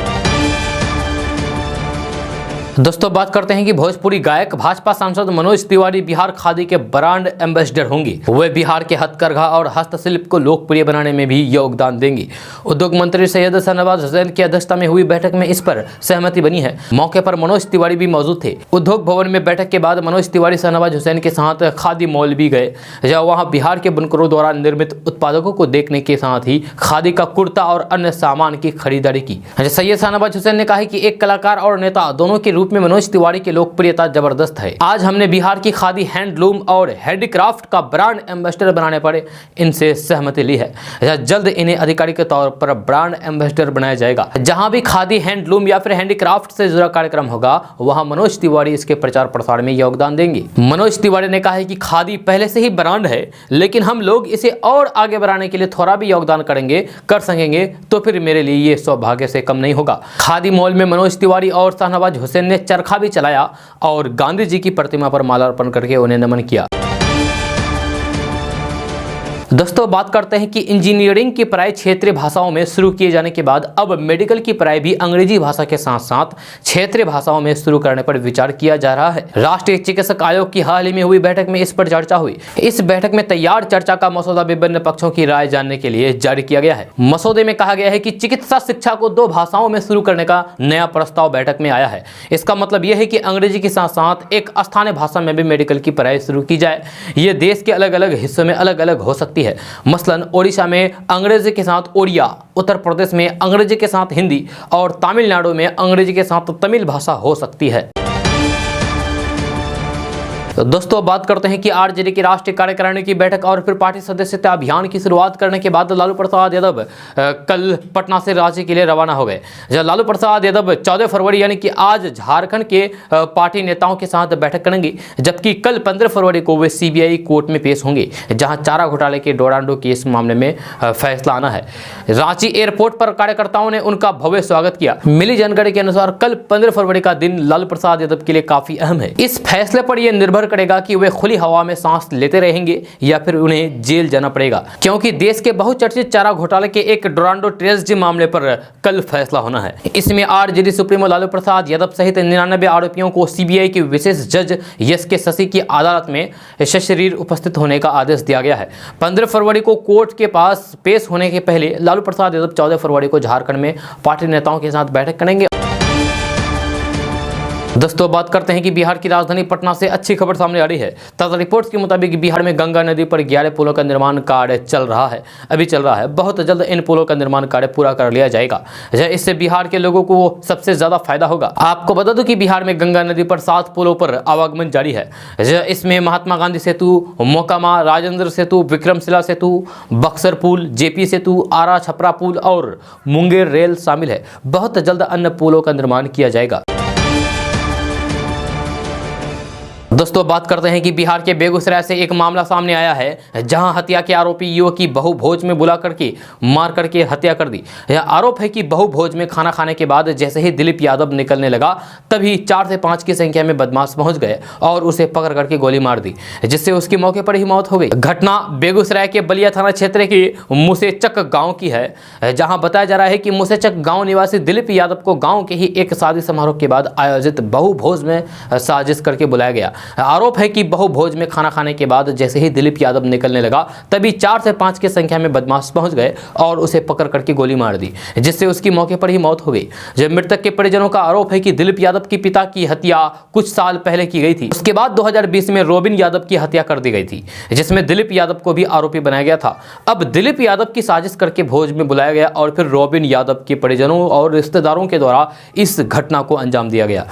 Speaker 1: दोस्तों बात करते हैं कि भोजपुरी गायक भाजपा सांसद मनोज तिवारी बिहार खादी के ब्रांड एम्बेसडर होंगे। वे बिहार के हथकरघा और हस्तशिल्प को लोकप्रिय बनाने में भी योगदान देंगे। उद्योग मंत्री सैयद शाहनवाज हुसैन की अध्यक्षता में हुई बैठक में इस पर सहमति बनी है। मौके पर मनोज तिवारी भी मौजूद थे। उद्योग भवन में बैठक के बाद मनोज तिवारी शाहनवाज हुसैन के साथ खादी मॉल भी गए, जहाँ वहाँ बिहार के बुनकरों द्वारा निर्मित उत्पादकों को देखने के साथ ही खादी का कुर्ता और अन्य सामान की खरीदारी की। सैयद शाहनवाज हुसैन ने कहा कि एक कलाकार और नेता दोनों के रूप में मनोज तिवारी की लोकप्रियता जबरदस्त है। आज हमने बिहार की खादी, हैंडलूम और हैंडीक्राफ्ट का ब्रांड एम्बेसडर बनाने पर इनसे सहमति ली है। जल्द इन्हें आधिकारिक तौर पर ब्रांड एम्बेसडर बनाया जाएगा। जहां भी खादी, हैंडलूम या फिर हैंडीक्राफ्ट से जुड़ा कार्यक्रम होगा, वहां मनोज तिवारी इसके प्रचार प्रसार में योगदान देंगे। मनोज तिवारी ने कहा है कि खादी पहले से ही ब्रांड है, लेकिन हम लोग इसे और आगे बढ़ाने के लिए थोड़ा भी योगदान कर सकेंगे तो फिर मेरे लिए ये सौभाग्य से कम नहीं होगा। खादी मॉल में मनोज तिवारी और शाहनवाज हुसैन ने चरखा भी चलाया और गांधी जी की प्रतिमा पर माल्यार्पण करके उन्हें नमन किया। दोस्तों बात करते हैं कि इंजीनियरिंग की पढ़ाई क्षेत्रीय भाषाओं में शुरू किए जाने के बाद अब मेडिकल की पढ़ाई भी अंग्रेजी भाषा के साथ साथ क्षेत्रीय भाषाओं में शुरू करने पर विचार किया जा रहा है। राष्ट्रीय चिकित्सक आयोग की हाल ही में हुई बैठक में इस पर चर्चा हुई। इस बैठक में तैयार चर्चा का मसौदा विभिन्न पक्षों की राय जानने के लिए जारी किया गया है। मसौदे में कहा गया है कि चिकित्सा शिक्षा को 2 भाषाओं में शुरू करने का नया प्रस्ताव बैठक में आया है। इसका मतलब यह है कि अंग्रेजी के साथ साथ एक स्थानीय भाषा में भी मेडिकल की पढ़ाई शुरू की जाए। ये देश के अलग अलग हिस्सों में अलग अलग हो सकती है। मसलन ओडिशा में अंग्रेजी के साथ ओडिया, उत्तर प्रदेश में अंग्रेजी के साथ हिंदी और तमिलनाडु में अंग्रेजी के साथ तमिल भाषा हो सकती है। तो दोस्तों बात करते हैं कि आरजेडी की राष्ट्रीय कार्यकारिणी की बैठक और फिर पार्टी सदस्यता अभियान की शुरुआत करने के बाद लालू प्रसाद यादव कल पटना से रांची के लिए रवाना हो गए। जब लालू प्रसाद यादव 14 फरवरी यानी कि आज झारखंड के पार्टी नेताओं के साथ बैठक करेंगे, जबकि कल 15 फरवरी को वे सीबीआई कोर्ट में पेश होंगे, जहां चारा घोटाले के डोरांडो केस मामले में फैसला आना है। रांची एयरपोर्ट पर कार्यकर्ताओं ने उनका भव्य स्वागत किया। मिली जानकारी के अनुसार कल 15 फरवरी का दिन लालू प्रसाद यादव के लिए काफी अहम है। इस फैसले पर यह निर्भर करेगा कि वे खुली हवा में सांस लेते रहेंगे या फिर उन्हें जेल जाना पड़ेगा, क्योंकि देश के बहुचर्चित चारा घोटाले के एक डोरांडो ट्रेजडी मामले पर कल फैसला होना है। इसमें आरजेडी सुप्रीमो लालू प्रसाद यादव सहित 99 आरोपियों को सीबीआई के विशेष जज एस के शशि की अदालत में सशरीर उपस्थित होने का आदेश दिया गया है। 15 फरवरी को कोर्ट के पास पेश होने के पहले लालू प्रसाद यादव 14 फरवरी को झारखंड में पार्टी नेताओं के साथ बैठक करेंगे। दोस्तों बात करते हैं कि बिहार की राजधानी पटना से अच्छी खबर सामने आ रही है। ताज़ा रिपोर्ट्स के मुताबिक बिहार में गंगा नदी पर 11 पुलों का निर्माण कार्य चल रहा है। बहुत जल्द इन पुलों का निर्माण कार्य पूरा कर लिया जाएगा। इससे बिहार के लोगों को सबसे ज्यादा फायदा होगा। आपको बता दूं कि बिहार में गंगा नदी पर 7 पुलों पर आवागमन जारी है। इसमें महात्मा गांधी सेतु, मोकामा, राजेंद्र सेतु, विक्रमशिला सेतु, बक्सर पुल, जेपी सेतु, आरा छपरा पुल और मुंगेर रेल शामिल है। बहुत जल्द अन्य पुलों का निर्माण किया जाएगा। दोस्तों बात करते हैं कि बिहार के बेगूसराय से एक मामला सामने आया है, जहां हत्या के आरोपी युवक की बहु भोज में बुला करके मार करके हत्या कर दी। यह आरोप है कि बहु भोज में खाना खाने के बाद जैसे ही दिलीप यादव निकलने लगा, तभी 4 से 5 की संख्या में बदमाश पहुंच गए और उसे पकड़ करके गोली मार दी, जिससे उसकी मौके पर ही मौत हो गई। घटना बेगूसराय के बलिया थाना क्षेत्र के मुसेचक गाँव की है, जहाँ बताया जा रहा है कि मुसेचक गाँव निवासी दिलीप यादव को गाँव के ही एक शादी समारोह के बाद आयोजित बहु भोज में साजिश करके बुलाया गया, आरोप है कि बहुभोज में खाना खाने के बाद जैसे ही दिलीप यादव निकलने लगा तभी 4 से 5 की संख्या में बदमाश पहुंच गए और उसे पकड़ करके गोली मार दी, जिससे उसकी मौके पर ही मौत हो गई। जब मृतक के परिजनों का आरोप है कि दिलीप यादव के पिता की हत्या कुछ साल पहले की गई थी। उसके बाद 2020 में रोबिन यादव की हत्या कर दी गई थी, जिसमें दिलीप यादव को भी आरोपी बनाया गया था। अब दिलीप यादव की साजिश करके भोज में बुलाया गया और फिर रोबिन यादव के परिजनों और रिश्तेदारों के द्वारा इस घटना को अंजाम दिया गया।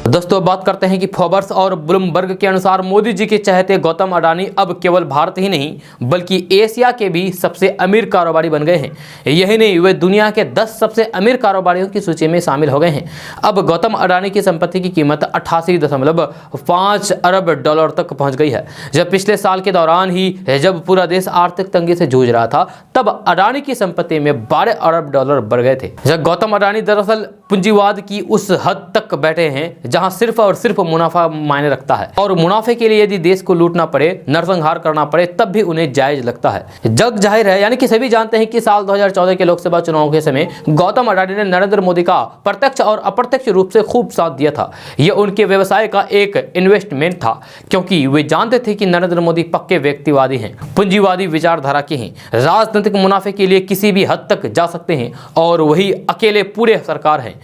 Speaker 1: दोस्तों बात करते हैं कि फोर्ब्स और ब्लूमबर्ग के अनुसार मोदी जी के चहेते गौतम अडानी अब केवल भारत ही नहीं बल्कि एशिया के भी सबसे अमीर कारोबारी बन गए हैं। यही नहीं, वे दुनिया के 10 सबसे अमीर कारोबारियों की सूची में शामिल हो गए हैं। अब गौतम अडानी की संपत्ति की कीमत 88.5 अरब डॉलर तक पहुंच गई है। जब पिछले साल के दौरान ही जब पूरा देश आर्थिक तंगी से जूझ रहा था तब अडानी की संपत्ति में 12 अरब डॉलर बढ़ गए थे। जब गौतम अडानी दरअसल पूंजीवाद की उस हद तक बैठे हैं जहां सिर्फ और सिर्फ मुनाफा मायने रखता है और मुनाफे के लिए यदि देश को लूटना पड़े, नरसंहार करना पड़े तब भी उन्हें जायज लगता है। जग जाहिर है, यानी कि सभी जानते हैं कि साल 2014 के लोकसभा चुनाव के समय गौतम अडानी ने नरेंद्र मोदी का प्रत्यक्ष और अप्रत्यक्ष रूप से खूब साथ दिया था। यह उनके व्यवसाय का एक इन्वेस्टमेंट था, क्योंकि वे जानते थे कि नरेंद्र मोदी पक्के व्यक्तिवादी हैं, पूंजीवादी विचारधारा के हैं, राजनीतिक मुनाफे के लिए किसी भी हद तक जा सकते हैं और वही अकेले पूरे सरकार हैं।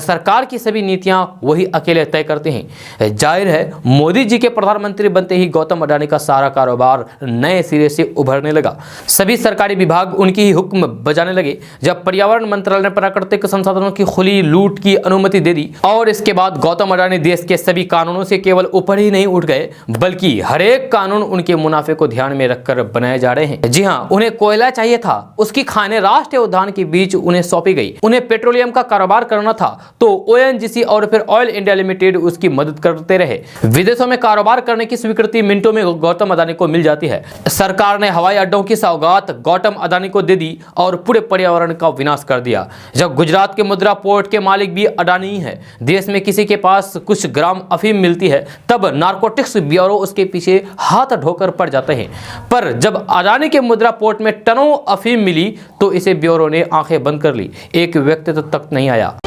Speaker 1: सरकार की सभी नीतियां वही अकेले तय करते हैं। जाहिर है, मोदी जी के प्रधानमंत्री बनते ही गौतम अडानी का सारा कारोबार नए सिरे से उभरने लगा। सभी सरकारी विभाग उनकी ही हुक्म बजाने लगे। जब पर्यावरण मंत्रालय ने प्राकृतिक संसाधनों की खुली लूट की अनुमति दे दी और इसके बाद गौतम अडानी देश के सभी कानूनों से केवल ऊपर ही नहीं उठ गए बल्कि हर एक कानून उनके मुनाफे को ध्यान में रखकर बनाए जा रहे हैं। जी हाँ, उन्हें कोयला चाहिए था, उसकी खाने राष्ट्रीय उद्यान के बीच उन्हें सौंपी गई। उन्हें पेट्रोलियम का कारोबार करना था तो ओएनजीसी और फिर ऑयल इंडिया लिमिटेड उसकी मदद करते रहे। विदेशों में कारोबार करने की स्वीकृति मिनटों में गौतम अडानी को मिल जाती है। सरकार ने हवाई अड्डों की सौगात गौतम अडानी को दे दी और पूरे पर्यावरण का विनाश कर दिया। जब गुजरात के मुद्रा पोर्ट के मालिक भी अडानी ही है। देश में किसी के पास कुछ ग्राम अफीम मिलती है तब नारकोटिक्स ब्यूरो उसके पीछे हाथ ढोकर पड़ जाते हैं, पर जब अडानी के मुद्रा पोर्ट में टनों अफीम मिली तो इसे ब्यूरो ने आंखें बंद कर ली, एक व्यक्तित्व तक नहीं आया।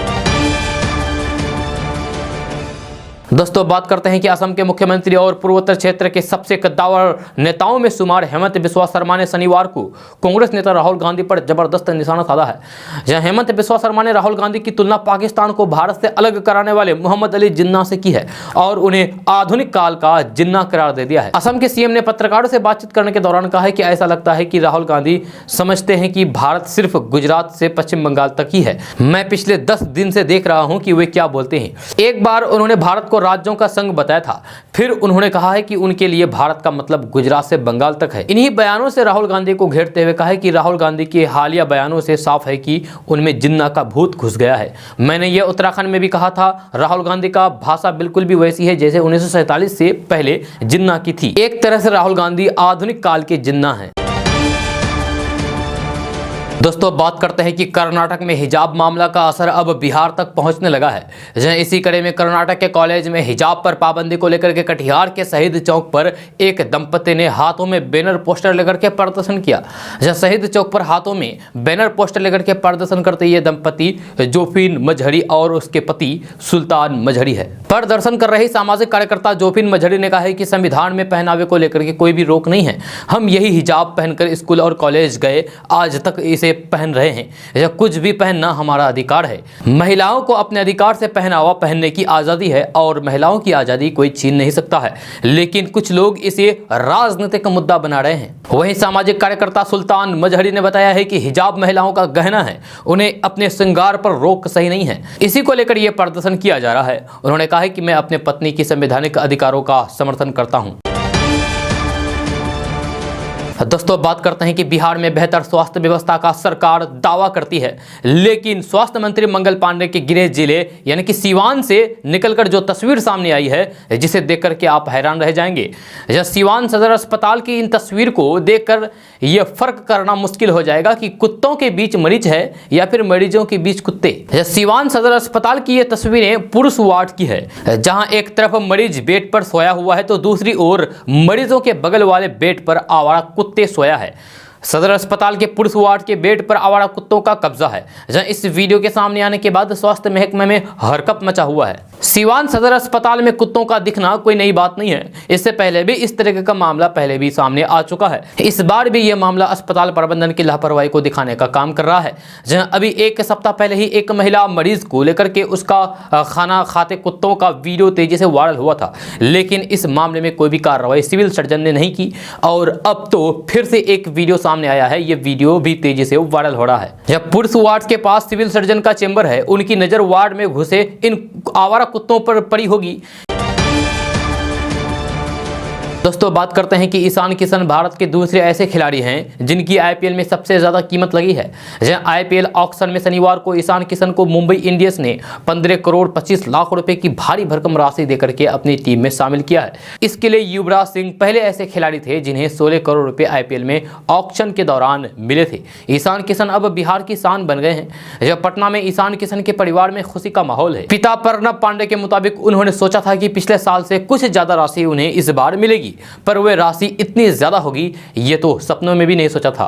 Speaker 1: दोस्तों बात करते हैं कि असम के मुख्यमंत्री और पूर्वोत्तर क्षेत्र के सबसे कद्दावर नेताओं में शुमार हेमंत बिस्वा शर्मा ने शनिवार को कांग्रेस नेता राहुल गांधी पर जबरदस्त निशाना साधा है। जहां हेमंत बिस्वा शर्मा ने राहुल गांधी की तुलना पाकिस्तान को भारत से अलग कराने वाले मोहम्मद अली जिन्ना से की है और उन्हें आधुनिक काल का जिन्ना करार दे दिया है। असम के सीएम ने पत्रकारों से बातचीत करने के दौरान कहा है कि ऐसा लगता है कि राहुल गांधी समझते हैं कि भारत सिर्फ गुजरात से पश्चिम बंगाल तक ही है। मैं पिछले 10 दिन से देख रहा हूं कि वे क्या बोलते हैं। एक बार उन्होंने भारत को राज्यों का संघ बताया था, फिर उन्होंने कहा है कि उनके लिए भारत का मतलब गुजरात से बंगाल तक है। इन्हीं बयानों से राहुल गांधी को घेरते हुए कहा है कि राहुल गांधी के हालिया बयानों से साफ है कि उनमें जिन्ना का भूत घुस गया है। मैंने ये उत्तराखंड में भी कहा था, राहुल गांधी का भाषा बिल्कुल भी वैसी है जैसे 1947 से पहले जिन्ना की थी। एक तरह से राहुल गांधी आधुनिक काल के जिन्ना है। दोस्तों बात करते हैं कि कर्नाटक में हिजाब मामला का असर अब बिहार तक पहुंचने लगा है। जहां इसी कड़ी में कर्नाटक के कॉलेज में हिजाब पर पाबंदी को लेकर के कटिहार के शहीद चौक पर एक दंपति ने हाथों में बैनर पोस्टर लेकर के प्रदर्शन किया। जहां शहीद चौक पर हाथों में बैनर पोस्टर लेकर के प्रदर्शन करते ये दंपति जोफिन मजहरी और उसके पति सुल्तान मजहरी है। प्रदर्शन कर रही सामाजिक कार्यकर्ता जोफिन मजहरी ने कहा है कि संविधान में पहनावे को लेकर के कोई भी रोक नहीं है। हम यही हिजाब पहनकर स्कूल और कॉलेज गए, आज तक इसे पहन रहे हैं। यह कुछ भी पहनना हमारा अधिकार है। महिलाओं को अपने अधिकार से पहनावा पहनने की आज़ादी है और महिलाओं की आज़ादी कोई छीन नहीं सकता है, लेकिन कुछ लोग इसे राजनीतिक मुद्दा बना रहे हैं। वहीं सामाजिक कार्यकर्ता सुल्तान मजहरी ने बताया है कि हिजाब महिलाओं का गहना है, उन्हें अपने श्रृंगार पर रोक सही नहीं है। इसी को लेकर यह प्रदर्शन किया जा रहा है। उन्होंने कहा है कि मैं अपने पत्नी की संवैधानिक अधिकारों का समर्थन करता हूं। दोस्तों बात करते हैं कि बिहार में बेहतर स्वास्थ्य व्यवस्था का सरकार दावा करती है, लेकिन स्वास्थ्य मंत्री मंगल पांडे के गृह जिले यानी कि सीवान से निकलकर जो तस्वीर सामने आई है, जिसे देखकर के आप हैरान रह जाएंगे। यह सीवान सदर अस्पताल की इन तस्वीर को देखकर यह फर्क करना मुश्किल हो जाएगा कि कुत्तों के बीच मरीज है या फिर मरीजों के बीच कुत्ते। यह सीवान सदर अस्पताल की ये तस्वीरें पुरुष वार्ड की है, जहां एक तरफ मरीज बेड पर सोया हुआ है तो दूसरी ओर मरीजों के बगल वाले बेड पर आवारा कुत्ते सोया है। सदर अस्पताल के पुरुष वार्ड के बेड पर आवारा कुत्तों का कब्जा है। जहां इस वीडियो के सामने आने के बाद स्वास्थ्य महकमे में हरकंप मचा हुआ है। सीवान सदर अस्पताल में कुत्तों का दिखना कोई नई बात नहीं है। इससे पहले भी इस तरह का मामला पहले भी सामने आ चुका है। इस बार भी यह मामला अस्पताल प्रबंधन की लापरवाही को दिखाने का काम कर रहा है। जहां अभी एक सप्ताह पहले ही एक महिला मरीज को लेकर के उसका खाना खाते कुत्तों का वीडियो तेजी से वायरल हुआ था, लेकिन इस मामले में कोई भी कार्रवाई सिविल सर्जन ने नहीं की और अब तो फिर से एक वीडियो सामने आया है। यह वीडियो भी तेजी से वायरल हो रहा है। जब पुरुष वार्ड के पास सिविल सर्जन का चेंबर है, उनकी नजर वार्ड में घुसे इन आवारा कुत्तों पर पड़ी होगी। दोस्तों बात करते हैं कि ईशान किशन भारत के दूसरे ऐसे खिलाड़ी हैं जिनकी आईपीएल में सबसे ज्यादा कीमत लगी है। जहां आईपीएल ऑक्शन में शनिवार को ईशान किशन को मुंबई इंडियंस ने 15 करोड़ 25 लाख रुपए की भारी भरकम राशि देकर के अपनी टीम में शामिल किया है। इसके लिए युवराज सिंह पहले ऐसे खिलाड़ी थे जिन्हें 16 करोड़ रुपए आईपीएल में ऑक्शन के दौरान मिले थे। ईशान किशन अब बिहार की शान बन गए हैं। जब पटना में ईशान किशन के परिवार में खुशी का माहौल है। पिता प्रणब पांडे के मुताबिक उन्होंने सोचा था कि पिछले साल से कुछ ज्यादा राशि उन्हें इस बार मिलेगी, पर वह राशि इतनी ज्यादा होगी ये तो सपनों में भी नहीं सोचा था।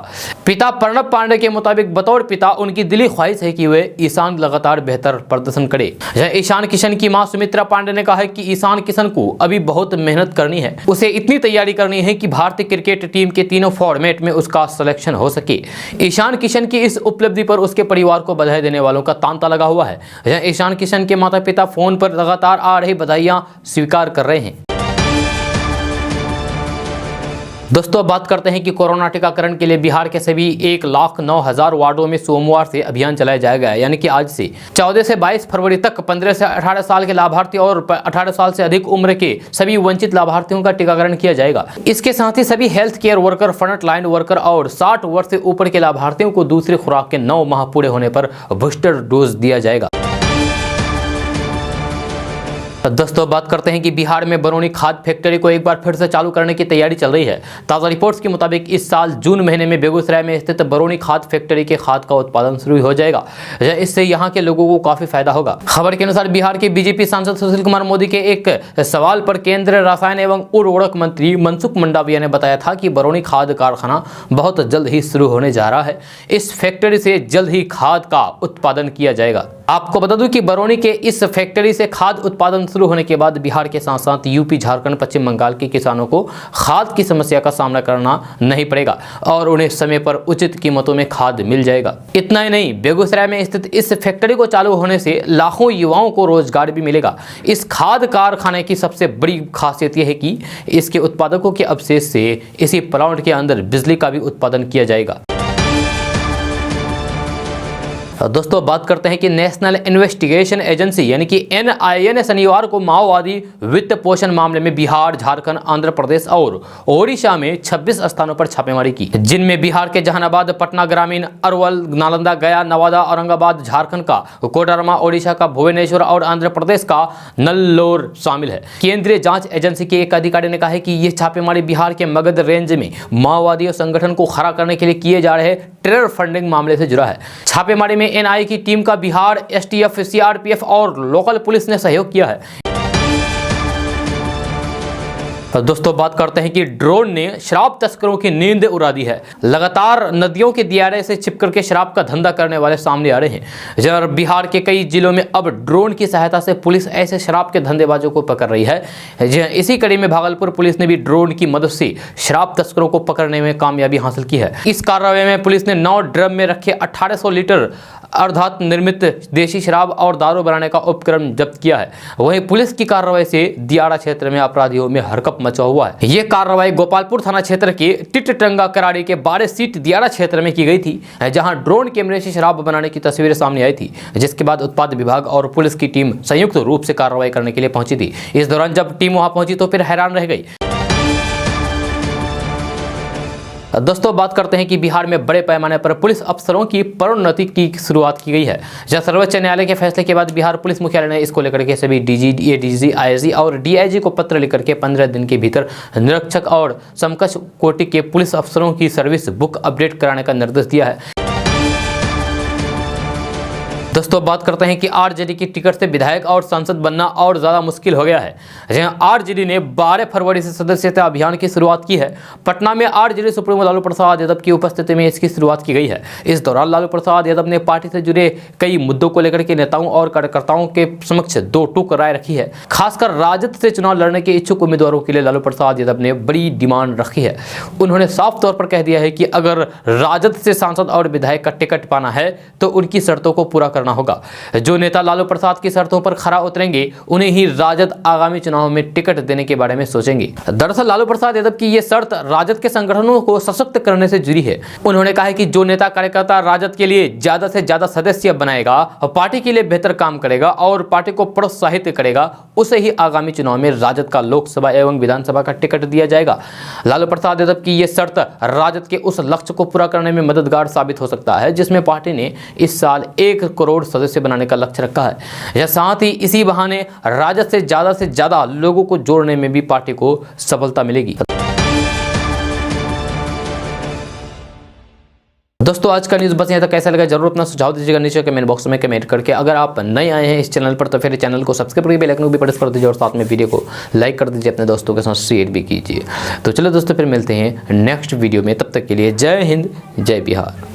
Speaker 1: पिता प्रणब पांडे के मुताबिक बतौर पिता उनकी दिली ख्वाहिश है कि वे ईशान लगातार बेहतर प्रदर्शन करे। ईशान किशन की मां सुमित्रा पांडे ने कहा है कि ईशान किशन को अभी बहुत मेहनत करनी है। उसे इतनी तैयारी करनी है कि भारतीय क्रिकेट टीम के तीनों फॉर्मेट में उसका सिलेक्शन हो सके। ईशान किशन की इस उपलब्धि पर उसके परिवार को बधाई देने वालों का तांता लगा हुआ है। ईशान किशन के माता पिता फोन पर लगातार आ रही बधाइयां स्वीकार कर रहे हैं। दोस्तों बात करते हैं कि कोरोना टीकाकरण के लिए बिहार के सभी 1,09,000 वार्डों में सोमवार से अभियान चलाया जाएगा, यानी कि आज से 14 से 22 फरवरी तक 15 से 18 साल के लाभार्थी और 18 साल से अधिक उम्र के सभी वंचित लाभार्थियों का टीकाकरण किया जाएगा। इसके साथ ही सभी health care worker, front line worker और 60 वर्ष से ऊपर के लाभार्थियों को दूसरी खुराक के 9 माह पूरे होने पर बूस्टर डोज दिया जाएगा। दोस्तों बात करते हैं कि बिहार में बरौनी खाद फैक्ट्री को एक बार फिर से चालू करने की तैयारी चल रही है। ताज़ा रिपोर्ट्स के मुताबिक इस साल जून महीने में बेगूसराय में स्थित बरौनी खाद फैक्ट्री के खाद का उत्पादन शुरू हो जाएगा। इससे यहां के लोगों को काफी फायदा होगा। खबर के अनुसार बिहार के बीजेपी सांसद सुशील कुमार मोदी के एक सवाल पर केंद्रीय रसायन एवं उर्वरक मंत्री मनसुख मंडाविया ने बताया था कि बरौनी खाद कारखाना बहुत जल्द ही शुरू होने जा रहा है। इस फैक्ट्री से जल्द ही खाद का उत्पादन किया जाएगा। आपको बता दूं कि बरौनी के इस फैक्ट्री से खाद उत्पादन शुरू होने के बाद बिहार के साथ साथ यूपी, झारखंड, पश्चिम बंगाल के किसानों को खाद की समस्या का सामना करना नहीं पड़ेगा और उन्हें समय पर उचित कीमतों में खाद मिल जाएगा। इतना ही नहीं, बेगूसराय में स्थित इस फैक्ट्री को चालू होने से लाखों युवाओं को रोजगार भी मिलेगा। इस खाद कारखाने की सबसे बड़ी खासियत यह है कि इसके उत्पादकों के अवशेष से इसी प्लांट के अंदर बिजली का भी उत्पादन किया जाएगा। दोस्तों बात करते हैं कि नेशनल इन्वेस्टिगेशन एजेंसी यानी कि एनआईए ने शनिवार को माओवादी वित्त पोषण मामले में बिहार, झारखंड, आंध्र प्रदेश और ओडिशा में 26 स्थानों पर छापेमारी की, जिनमें बिहार के जहानाबाद, पटना ग्रामीण, अरवल, नालंदा, गया, नवादा, औरंगाबाद, झारखंड का कोडरमा, ओडिशा का भुवनेश्वर और आंध्र प्रदेश का नल्लोर शामिल है। केंद्रीय जांच एजेंसी के एक अधिकारी ने कहा है कि यह छापेमारी बिहार के मगध रेंज में माओवादी संगठन को खड़ा करने के लिए किए जा रहे टेरर फंडिंग मामले से जुड़ा है। छापेमारी में एनआईए की टीम का बिहार, एसटीएफ, सीआरपीएफ और लोकल पुलिस ने सहयोग किया है। दोस्तों बात करते हैं कि ड्रोन ने शराब तस्करों की नींद उड़ा दी है। लगातार नदियों के दियारे से छिपकर के शराब का धंधा करने वाले सामने आ रहे हैं। जब बिहार के कई जिलों में अब ड्रोन की सहायता से पुलिस ऐसे शराब के धंधेबाजों को पकड़ रही है। इसी कड़ी में भागलपुर पुलिस ने भी ड्रोन की मदद से शराब तस्करों को पकड़ने में कामयाबी हासिल की है। इस कार्रवाई में पुलिस ने 9 ड्रम में रखे 1800 लीटर अर्धात निर्मित देशी शराब और दारू बनाने का उपकरण जब्त किया है। वहीं पुलिस की कार्रवाई से दियारा क्षेत्र में अपराधियों में हरकंप मचा हुआ है। यह कार्रवाई गोपालपुर थाना क्षेत्र के टिटटंगा कराड़ी के 12 सीट दियारा क्षेत्र में की गई थी, जहां ड्रोन कैमरे से शराब बनाने की तस्वीरें सामने आई थी, जिसके बाद उत्पाद विभाग और पुलिस की टीम संयुक्त रूप से कार्रवाई करने के लिए पहुंची थी। इस दौरान जब टीम वहां पहुंची तो फिर हैरान रह गई। दोस्तों बात करते हैं कि बिहार में बड़े पैमाने पर पुलिस अफसरों की प्रोन्नति की शुरुआत की गई है। जहां सर्वोच्च न्यायालय के फैसले के बाद बिहार पुलिस मुख्यालय ने इसको लेकर के सभी डीजी, एडीजी, आईजी और डीआईजी को पत्र लिखकर के 15 दिन के भीतर निरीक्षक और समकक्ष कोटि के पुलिस अफसरों की सर्विस बुक अपडेट कराने का निर्देश दिया है। दोस्तों बात करते हैं कि आरजेडी की टिकट से विधायक और सांसद बनना और ज़्यादा मुश्किल हो गया है। जहां आरजेडी ने 12 फरवरी से सदस्यता अभियान की शुरुआत की है। पटना में आरजेडी सुप्रीमो लालू प्रसाद यादव की उपस्थिति में इसकी शुरुआत की गई है। इस दौरान लालू प्रसाद यादव ने पार्टी से जुड़े कई मुद्दों को लेकर के नेताओं और कार्यकर्ताओं के समक्ष दो टूक राय रखी है। खासकर राजद से चुनाव लड़ने के इच्छुक उम्मीदवारों के लिए लालू प्रसाद यादव ने बड़ी डिमांड रखी है। उन्होंने साफ तौर पर कह दिया है कि अगर राजद से सांसद और विधायक का टिकट पाना है तो उनकी शर्तों को पूरा करना होगा। जो नेता लालू प्रसाद की शर्तों पर खरा उतरेंगे उन्हें ही राजद आगामी चुनाव में टिकट देने के बारे में सोचेंगे। दरअसल लालू प्रसाद यादव की यह शर्त राजद के संगठनों को सशक्त करने से जुड़ी है। उन्होंने कहा है कि जो नेता कार्यकर्ता राजद के लिए ज्यादा से ज्यादा सदस्य बनाएगा, पार्टी के लिए बेहतर काम करेगा और पार्टी को प्रोत्साहित करेगा, उसे ही आगामी चुनाव में राजद का लोकसभा एवं विधानसभा का टिकट दिया जाएगा। लालू प्रसाद यादव की यह शर्त राजद के उस लक्ष्य को पूरा करने में मददगार साबित हो सकता है जिसमें पार्टी ने इस साल 1 करोड़ सदस्य बनाने का लक्ष्य रखा है। यह साथ ही इसी बहाने राजद से ज्यादा लोगों को जोड़ने में भी पार्टी को सफलता मिलेगी। दोस्तों आज का न्यूज़ बस यहाँ तक। कैसा लगा जरूर अपना सुझाव दीजिएगा नीचे कमेंट बॉक्स में कमेंट करके। अगर आप नए आए हैं इस चैनल पर तो फिर चैनल को सब्सक्राइब करके बेल आइकन को भी प्रेस कर दीजिए और साथ में वीडियो को लाइक कर दीजिए, अपने दोस्तों के साथ शेयर भी कीजिए। तो चलो दोस्तों फिर मिलते हैं नेक्स्ट वीडियो में, तब तक के लिए जय हिंद जय बिहार।